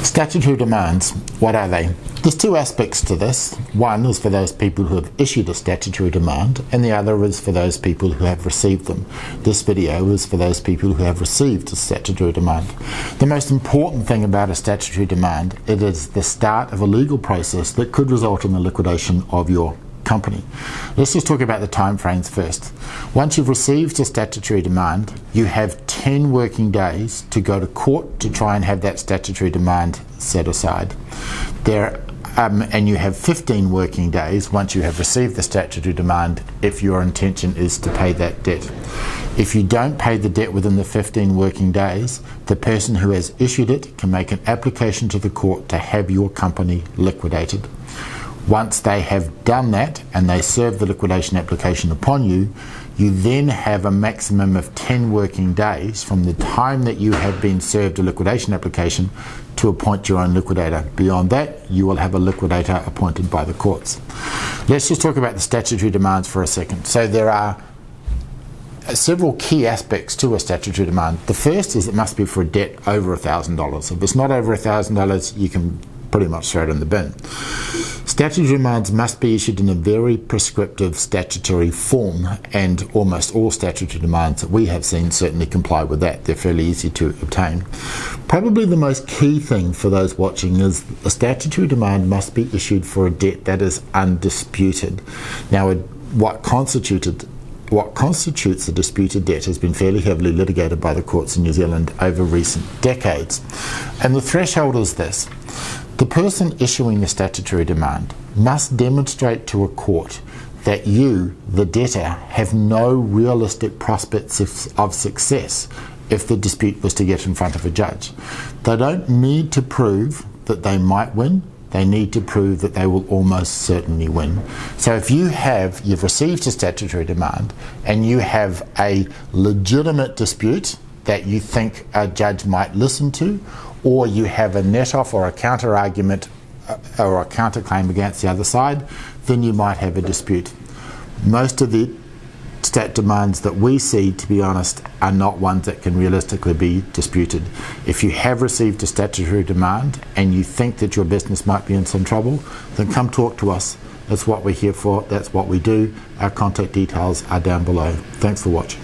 Statutory demands, what are they? There's two aspects to this. One is for those people who have issued a statutory demand, and the other is for those people who have received them. This video is for those people who have received a statutory demand. The most important thing about a statutory demand, it is the start of a legal process that could result in the liquidation of your company. Let's just talk about the time frames first. Once you've received a statutory demand, you have 10 working days to go to court to try and have that statutory demand set aside. And you have 15 working days once you have received the statutory demand if your intention is to pay that debt. If you don't pay the debt within the 15 working days, the person who has issued it can make an application to the court to have your company liquidated. Once they have done that and they serve the liquidation application upon you, you then have a maximum of 10 working days from the time that you have been served a liquidation application to appoint your own liquidator. Beyond that, you will have a liquidator appointed by the courts. Let's just talk about the statutory demands for a second. So there are several key aspects to a statutory demand. The first is it must be for a debt over $1,000. If it's not over $1,000, you can pretty much throw it in the bin. Statutory demands must be issued in a very prescriptive statutory form, and almost all statutory demands that we have seen certainly comply with that. They're fairly easy to obtain. Probably the most key thing for those watching is a statutory demand must be issued for a debt that is undisputed. Now, what constitutes a disputed debt has been fairly heavily litigated by the courts in New Zealand over recent decades. And the threshold is this. The person issuing the statutory demand must demonstrate to a court that you, the debtor, have no realistic prospects of success if the dispute was to get in front of a judge. They don't need to prove that they might win. They need to prove that they will almost certainly win. So if you've received a statutory demand and you have a legitimate dispute that you think a judge might listen to, or you have a net-off or a counter-argument or a counter-claim against the other side, then you might have a dispute. Most of the stat demands that we see, to be honest, are not ones that can realistically be disputed. If you have received a statutory demand and you think that your business might be in some trouble, then come talk to us. That's what we're here for. That's what we do. Our contact details are down below. Thanks for watching.